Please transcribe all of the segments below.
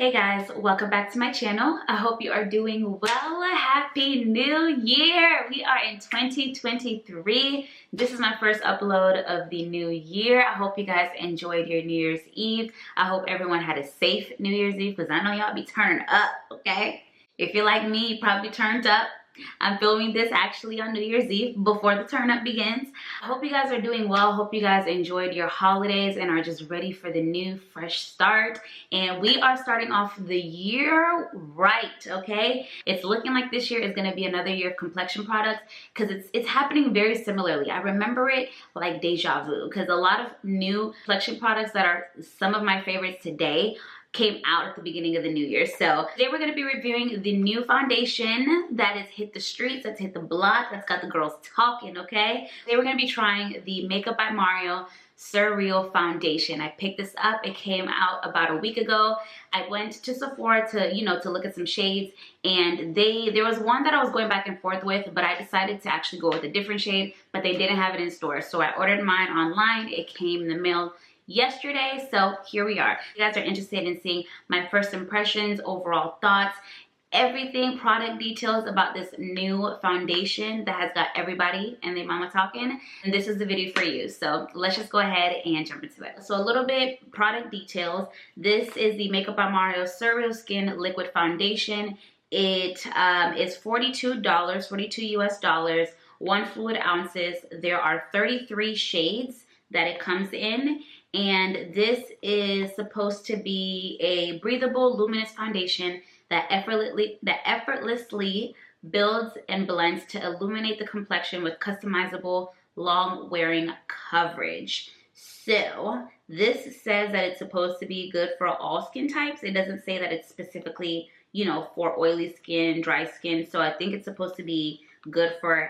Hey guys, welcome back to my channel. I hope you are doing well. Happy New Year! We are in 2023. This is my first upload of the new year. I hope you guys enjoyed your New Year's Eve. I hope everyone had a safe New Year's Eve because I know y'all be turning up, okay? If you're like me, you probably turned up. I'm filming this actually on New Year's Eve before the turn up begins. I hope you guys are doing well. Hope you guys enjoyed your holidays and are just ready for the new fresh start. And we are starting off the year right, okay? It's looking like this year is going to be another year of complexion products because it's happening very similarly. I remember it like deja vu because a lot of new complexion products that are some of my favorites today came out at the beginning of the new year. So today we're going to be reviewing the new foundation that has hit the streets, that's hit the block, that's got the girls talking, okay? Today we're going to be trying the Makeup by Mario Surreal foundation. I picked this up. It came out about a week ago. I went to Sephora to look at some shades, and there was one that I was going back and forth with, but I decided to actually go with a different shade, but they didn't have it in store. So I ordered mine online. It came in the mail yesterday, so here we are. If you guys are interested in seeing my first impressions, overall thoughts, everything, product details about this new foundation that has got everybody and their mama talking, and this is the video for you. So let's just go ahead and jump into it. So a little bit product details. This is the Makeup by Mario Surreal Skin Liquid Foundation. It is $42, 42 US dollars, 1 fluid ounces. There are 33 shades that it comes in. And this is supposed to be a breathable, luminous foundation that effortlessly builds and blends to illuminate the complexion with customizable, long-wearing coverage. So this says that it's supposed to be good for all skin types. It doesn't say that it's specifically, for oily skin, dry skin. So I think it's supposed to be good for,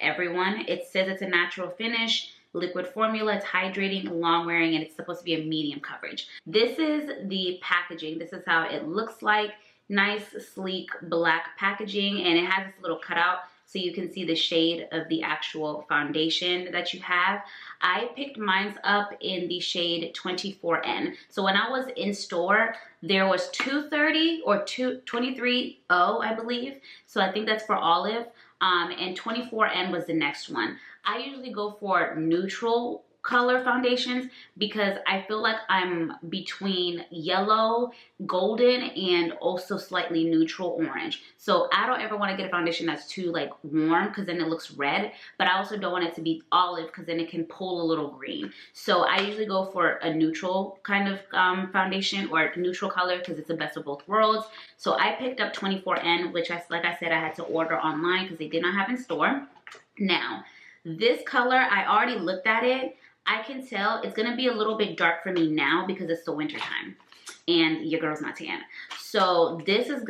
everyone. It says it's a natural finish, liquid formula, it's hydrating, long wearing, and it's supposed to be a medium coverage. This is the packaging. This is how it looks like. Nice, sleek, black packaging, and it has this little cutout so you can see the shade of the actual foundation that you have. I picked mine up in the shade 24N. So when I was in store, there was 230 or 223O, I believe. So I think that's for olive. And 24N was the next one. I usually go for neutral color foundations because I feel like I'm between yellow, golden, and also slightly neutral orange. So I don't ever want to get a foundation that's too warm because then it looks red, but I also don't want it to be olive because then it can pull a little green. So I usually go for a neutral kind of foundation or neutral color because it's the best of both worlds. So I picked up 24N, which like I said, I had to order online because they did not have in store. Now, this color, I already looked at it. I can tell it's going to be a little bit dark for me now because it's the winter time and your girl's not tan. So this is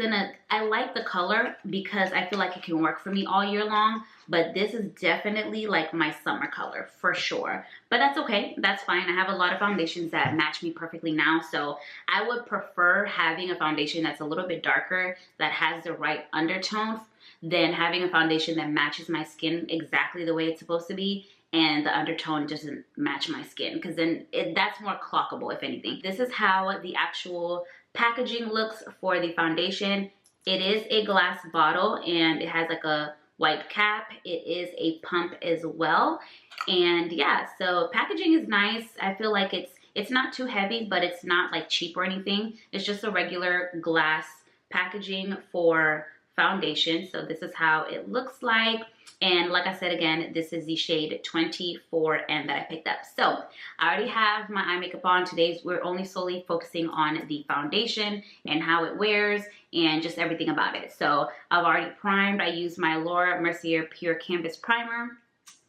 I like the color because I feel like it can work for me all year long, but this is definitely like my summer color for sure. But that's okay. That's fine. I have a lot of foundations that match me perfectly now. So I would prefer having a foundation that's a little bit darker, that has the right undertone, than having a foundation that matches my skin exactly the way it's supposed to be and the undertone doesn't match my skin, because then that's more clockable if anything. This is how the actual packaging looks for the foundation. It is a glass bottle and it has like a white cap. It is a pump as well. And yeah, so packaging is nice. I feel like it's not too heavy, but it's not like cheap or anything. It's just a regular glass packaging for foundation. So this is how it looks like. And like I said, again, this is the shade 24N that I picked up. So I already have my eye makeup on. We're only solely focusing on the foundation and how it wears and just everything about it. So I've already primed. I used my Laura Mercier Pure Canvas Primer.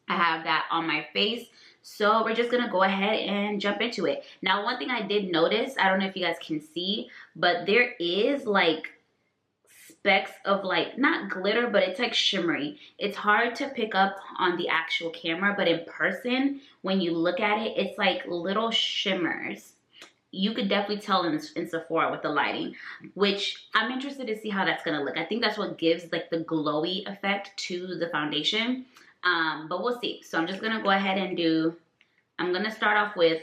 I have that on my face. So we're just gonna go ahead and jump into it. Now, one thing I did notice, I don't know if you guys can see, but there is specks of not glitter, but it's shimmery. It's hard to pick up on the actual camera, but in person, when you look at it, it's like little shimmers. You could definitely tell in Sephora with the lighting, which I'm interested to see how that's gonna look. I think that's what gives the glowy effect to the foundation, but we'll see. So I'm just gonna go ahead and I'm gonna start off with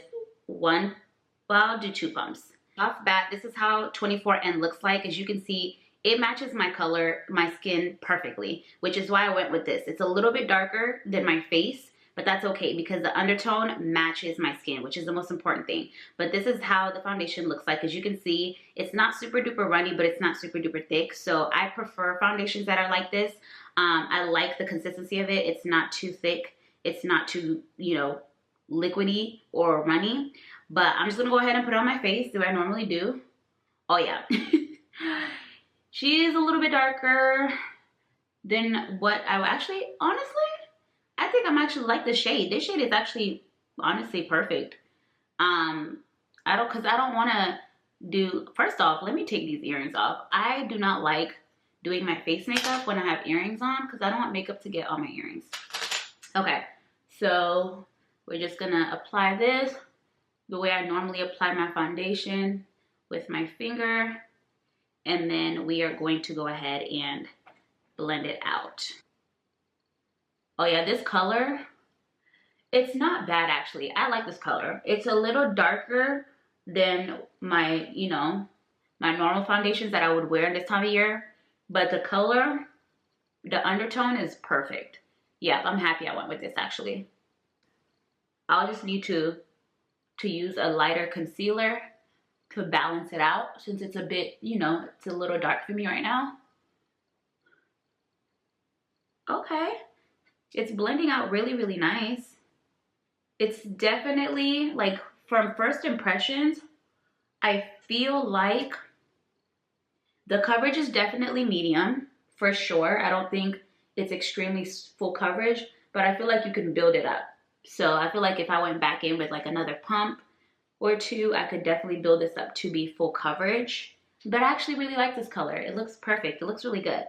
I'll do 2 pumps. Off bat, this is how 24N looks like. As you can see, it matches my color, my skin perfectly, which is why I went with this. It's a little bit darker than my face, but that's okay because the undertone matches my skin, which is the most important thing. But this is how the foundation looks like. As you can see, it's not super duper runny, but it's not super duper thick. So I prefer foundations that are like this. I like the consistency of it. It's not too thick. It's not too, you know, liquidy or runny. But I'm just gonna go ahead and put it on my face. Do I normally do? Oh yeah. She is a little bit darker than what I actually, honestly, I think I'm actually like the shade. This shade is actually honestly perfect. I don't want to do, first off, let me take these earrings off. I do not like doing my face makeup when I have earrings on because I don't want makeup to get on my earrings. Okay, so we're just gonna apply this the way I normally apply my foundation with my finger. And then we are going to go ahead and blend it out. Oh yeah, this color, it's not bad actually. I like this color. It's a little darker than my, you know, my normal foundations that I would wear this time of year. But the color, the undertone is perfect. Yeah, I'm happy I went with this actually. I'll just need to use a lighter concealer to balance it out since it's a bit, you know, it's a little dark for me right now. Okay, it's blending out really, really nice. It's definitely, like, from first impressions, I feel like the coverage is definitely medium for sure. I don't think it's extremely full coverage, but I feel like you can build it up. So I feel like if I went back in with like another pump or two, I could definitely build this up to be full coverage. But I actually really like this color. It looks perfect. It looks really good.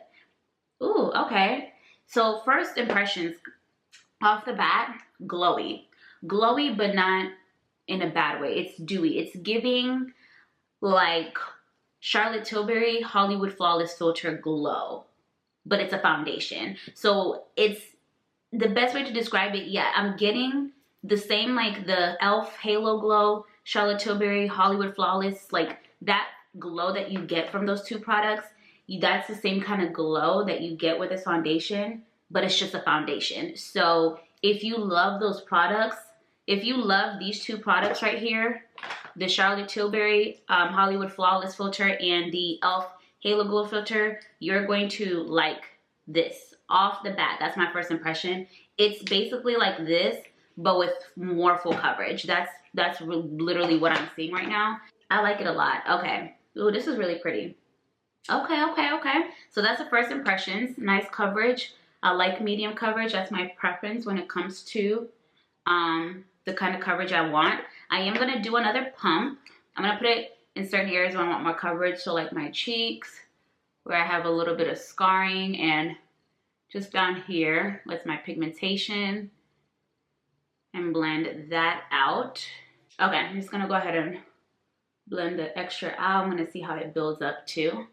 Ooh, okay. So first impressions, off the bat, glowy. Glowy, but not in a bad way. It's dewy. It's giving like Charlotte Tilbury Hollywood Flawless Filter glow, but it's a foundation. So it's the best way to describe it. Yeah, I'm getting the same, like the e.l.f. Halo Glow, Charlotte Tilbury Hollywood Flawless, like that glow that you get from those two products. That's the same kind of glow that you get with this foundation, but it's just a foundation. So if you love those products, if you love these two products right here, the Charlotte Tilbury Hollywood Flawless Filter and the e.l.f. Halo Glow Filter, you're going to like this off the bat. That's my first impression. It's basically like this, but with more full coverage. That's literally what I'm seeing right now. I like it a lot. Okay. Ooh, this is really pretty. Okay. So that's the first impressions. Nice coverage. I like medium coverage. That's my preference when it comes to the kind of coverage I want. I am going to do another pump. I'm going to put it in certain areas where I want more coverage. So like my cheeks, where I have a little bit of scarring, and just down here with my pigmentation, and blend that out. Okay, I'm just going to go ahead and blend the extra out. I'm going to see how it builds up too.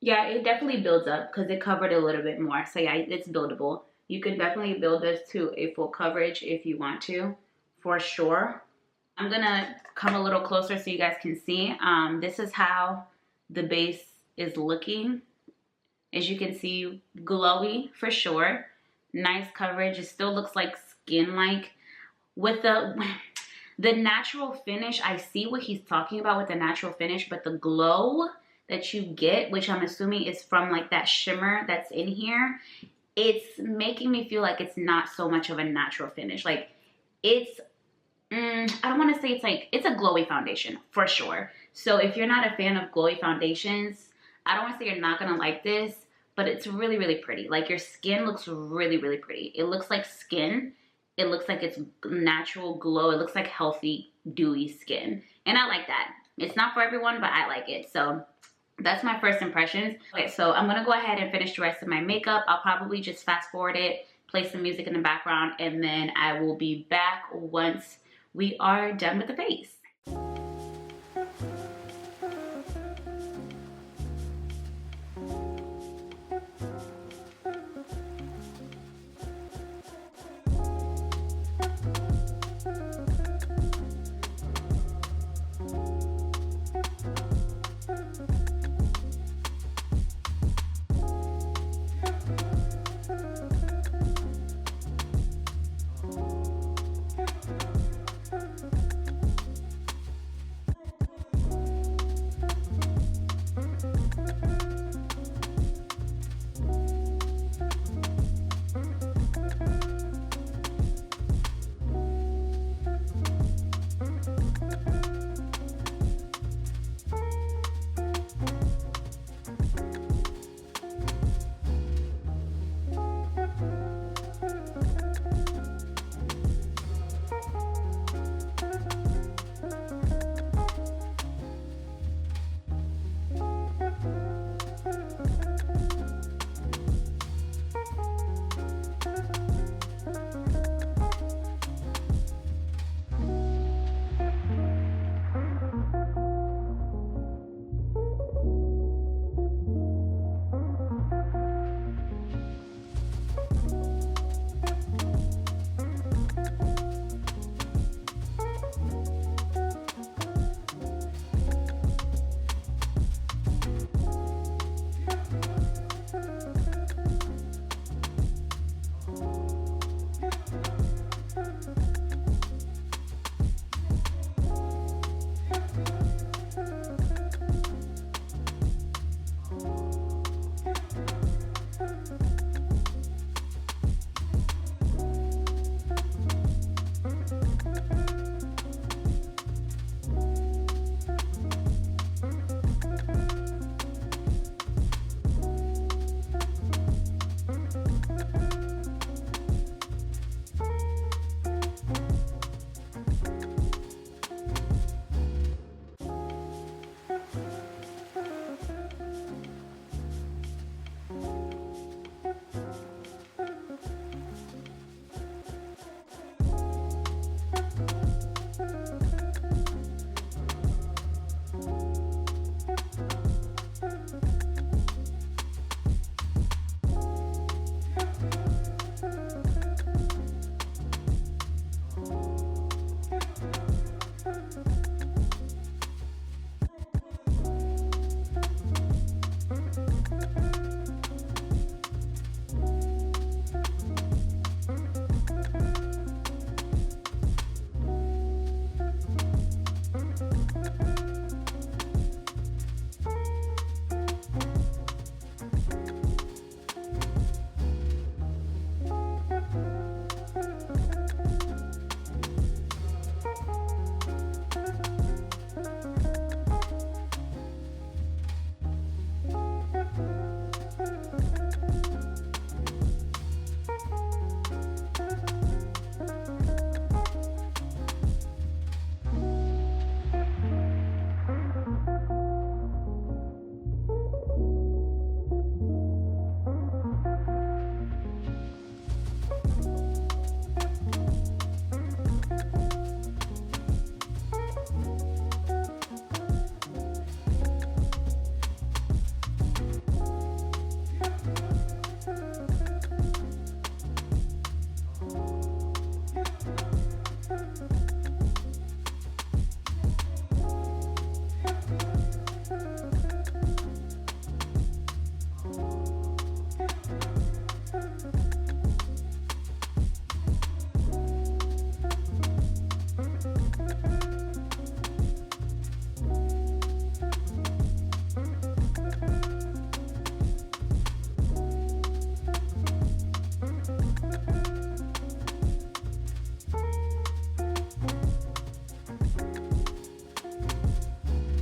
Yeah, it definitely builds up because it covered a little bit more. So yeah, it's buildable. You can definitely build this to a full coverage if you want to, for sure. I'm gonna come a little closer so you guys can see. This is how the base is looking. As you can see, glowy for sure. Nice coverage. It still looks like skin-like. With the natural finish, I see what he's talking about with the natural finish, but the glow that you get, which I'm assuming is from like that shimmer that's in here, it's making me feel like it's not so much of a natural finish. Like it's, I don't want to say it's like, it's a glowy foundation for sure. So if you're not a fan of glowy foundations, I don't want to say you're not going to like this, but it's really, really pretty. Like your skin looks really, really pretty. It looks like skin. It looks like it's natural glow. It looks like healthy, dewy skin. And I like that. It's not for everyone, but I like it. So that's my first impressions. Okay, so I'm gonna go ahead and finish the rest of my makeup. I'll probably just fast forward it, play some music in the background, and then I will be back once we are done with the face.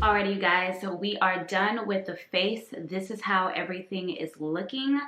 Alrighty, you guys, so we are done with the face. This is how everything is looking.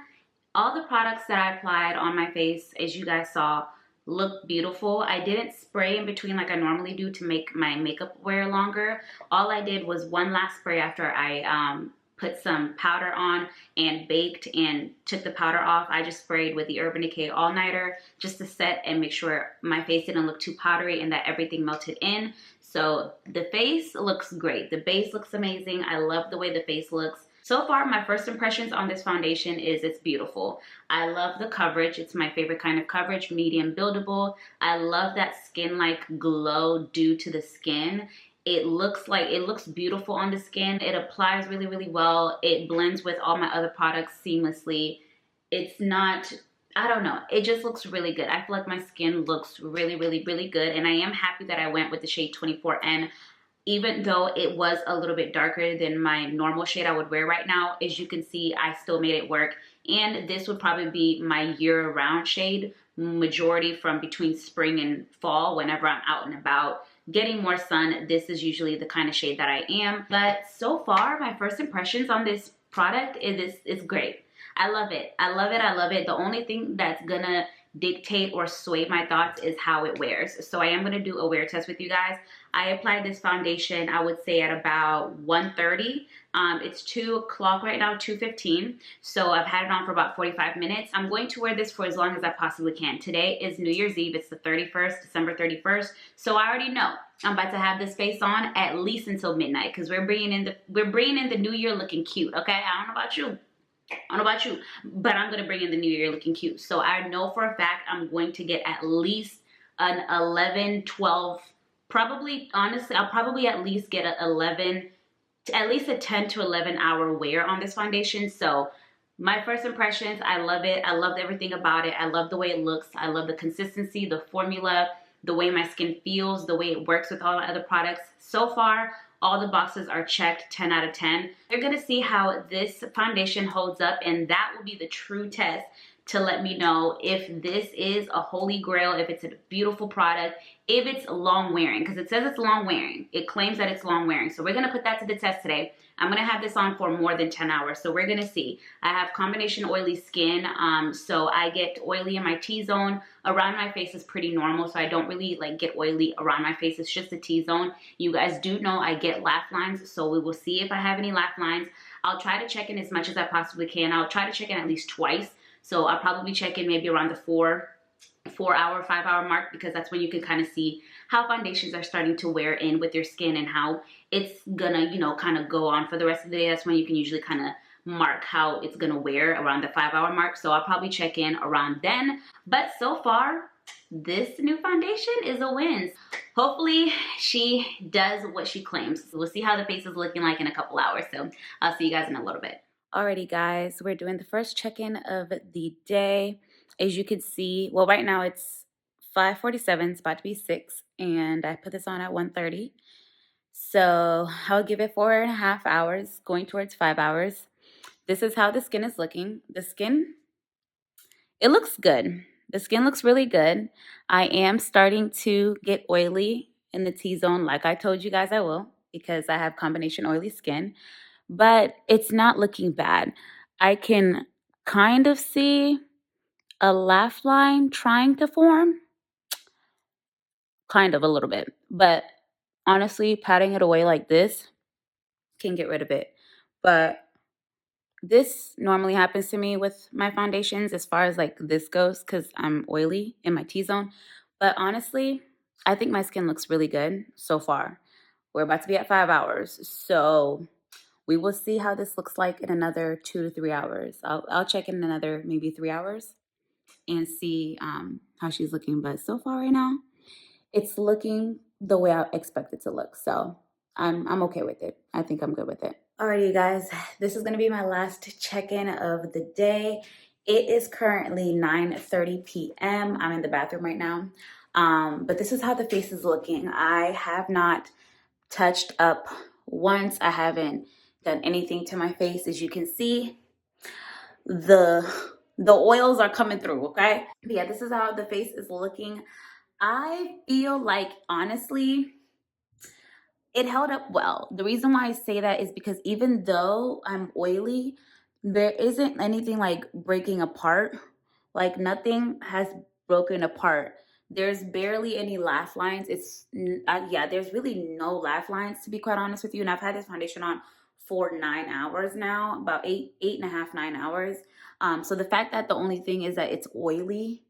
All the products that I applied on my face, as you guys saw, look beautiful. I didn't spray in between like I normally do to make my makeup wear longer. All I did was one last spray after I put some powder on and baked and took the powder off. I just sprayed with the Urban Decay All Nighter just to set and make sure my face didn't look too powdery and that everything melted in. So the face looks great. The base looks amazing. I love the way the face looks. So far, my first impressions on this foundation is it's beautiful. I love the coverage. It's my favorite kind of coverage, medium buildable. I love that skin-like glow due to the skin. It looks beautiful on the skin. It applies really, really well. It blends with all my other products seamlessly. It's not, I don't know, it just looks really good. I feel like my skin looks really, really, really good. And I am happy that I went with the shade 24N. Even though it was a little bit darker than my normal shade I would wear right now, as you can see, I still made it work. And this would probably be my year-round shade, majority from between spring and fall, whenever I'm out and about getting more sun. This is usually the kind of shade that I am. But so far, my first impressions on this product is great. I love it. I love it. I love it. The only thing that's gonna dictate or sway my thoughts is how it wears. So I am going to do a wear test with you guys. I applied this foundation, I would say, at about 1:30. It's 2 o'clock right now, 2:15. So I've had it on for about 45 minutes. I'm going to wear this for as long as I possibly can. Today is New Year's Eve. It's the 31st, December 31st. So I already know I'm about to have this face on at least until midnight, because we're bringing in the new year looking cute. Okay, I don't know about you. I don't know about you, but I'm going to bring in the new year looking cute. So I know for a fact I'm going to get at least an 11, 12, probably, honestly, I'll probably at least get an 11, at least a 10 to 11 hour wear on this foundation. So my first impressions, I love it. I love everything about it. I love the way it looks. I love the consistency, the formula, the way my skin feels, the way it works with all my other products. So far, all the boxes are checked 10 out of 10. You're gonna see how this foundation holds up, and that will be the true test to let me know if this is a holy grail, if it's a beautiful product, if it's long wearing, because it says it's long wearing. It claims that it's long wearing. So we're gonna put that to the test today. I'm gonna have this on for more than 10 hours. So we're gonna see. I have combination oily skin, so I get oily in my T-zone. Around my face is pretty normal, so I don't really like get oily around my face. It's just the T-zone. You guys do know I get laugh lines, so we will see if I have any laugh lines. I'll try to check in as much as I possibly can. I'll try to check in at least twice. So I'll probably check in maybe around the 5 hour mark, because that's when you can kind of see how foundations are starting to wear in with your skin and how it's gonna, you know, kind of go on for the rest of the day. That's when you can usually kind of mark how it's gonna wear around the 5 hour mark. So I'll probably check in around then. But so far, this new foundation is a win. Hopefully she does what she claims. So we'll see how the face is looking like in a couple hours. So I'll see you guys in a little bit. Alrighty, guys, we're doing the first check-in of the day. As you can see, well, right now it's 5:47. It's about to be 6, and I put this on at 1:30. So I'll give it 4.5 hours, going towards 5 hours. This is how the skin is looking. The skin, it looks good. The skin looks really good. I am starting to get oily in the T-zone, like I told you guys I will, because I have combination oily skin. But it's not looking bad. I can kind of see a laugh line trying to form, kind of a little bit. But honestly, patting it away like this can get rid of it. But this normally happens to me with my foundations as far as like this goes, because I'm oily in my T-zone. But honestly, I think my skin looks really good so far. We're about to be at 5 hours. So we will see how this looks like in another 2 to 3 hours. I'll check in another maybe 3 hours and see how she's looking. But so far right now, it's looking the way I expect it to look. So I'm okay with it. I think I'm good with it. Alrighty, you guys, this is gonna be my last check-in of the day. It is currently 9:30 p.m. I'm in the bathroom right now. But this is how the face is looking. I have not touched up once. I haven't done anything to my face. As you can see, the oils are coming through, okay? But yeah, this is how the face is looking. I feel like, honestly, it held up well. The reason why I say that is because even though I'm oily, there isn't anything like breaking apart. Like nothing has broken apart. There's barely any laugh lines. Yeah, there's really no laugh lines, to be quite honest with you. And I've had this foundation on for 9 hours now, about eight and a half, 9 hours. So the fact that the only thing is that it's oily,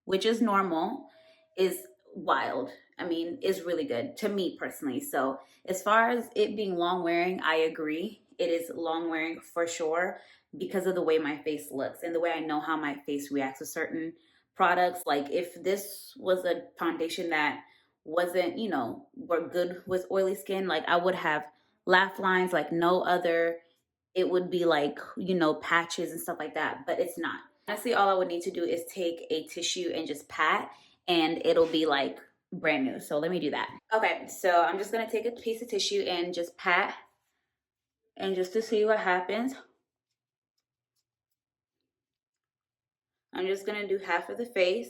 which is normal, is wild. I mean, is really good to me personally. So as far as it being long wearing, I agree. It is long wearing for sure because of the way my face looks and the way I know how my face reacts to certain products. Like if this was a foundation that wasn't, were good with oily skin, like I would have laugh lines like no other. It would be like, patches and stuff like that, but it's not. Honestly, all I would need to do is take a tissue and just pat, and it'll be like brand new. So let me do that. Okay, so I'm just gonna take a piece of tissue and just pat, and just to see what happens. I'm just gonna do half of the face.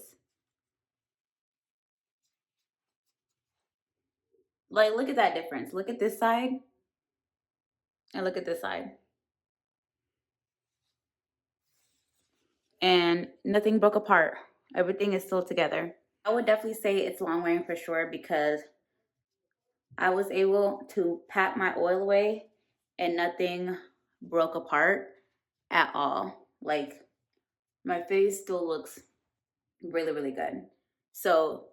Like, look at that difference. Look at this side, and look at this side. And nothing broke apart. Everything is still together. I would definitely say it's long wearing for sure because I was able to pat my oil away and nothing broke apart at all. Like my face still looks really, really good. So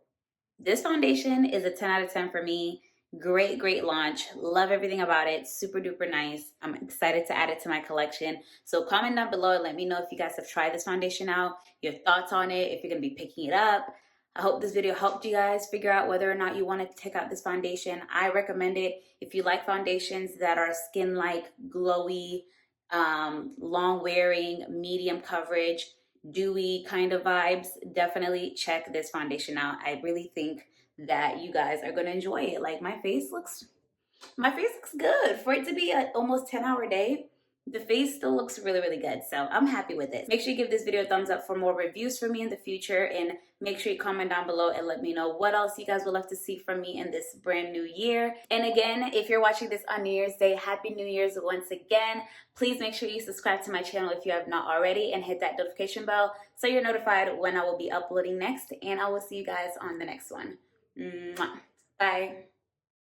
this foundation is a 10 out of 10 for me. Great, great launch. Love everything about it. Super duper nice. I'm excited to add it to my collection. So comment down below and let me know if you guys have tried this foundation out, your thoughts on it, if you're going to be picking it up. I hope this video helped you guys figure out whether or not you want to check out this foundation. I recommend it if you like foundations that are skin-like, glowy, long wearing, medium coverage, dewy kind of vibes. Definitely check this foundation out. I really think that you guys are going to enjoy it. Like my face looks good for it to be an almost 10-hour day. The face still looks really, really good. So I'm happy with it. Make sure you give this video a thumbs up for more reviews from me in the future. And make sure you comment down below and let me know what else you guys would love to see from me in this brand new year. And again, if you're watching this on New Year's Day, Happy New Year's once again. Please make sure you subscribe to my channel if you have not already and hit that notification bell so you're notified when I will be uploading next. And I will see you guys on the next one. Mwah. Bye.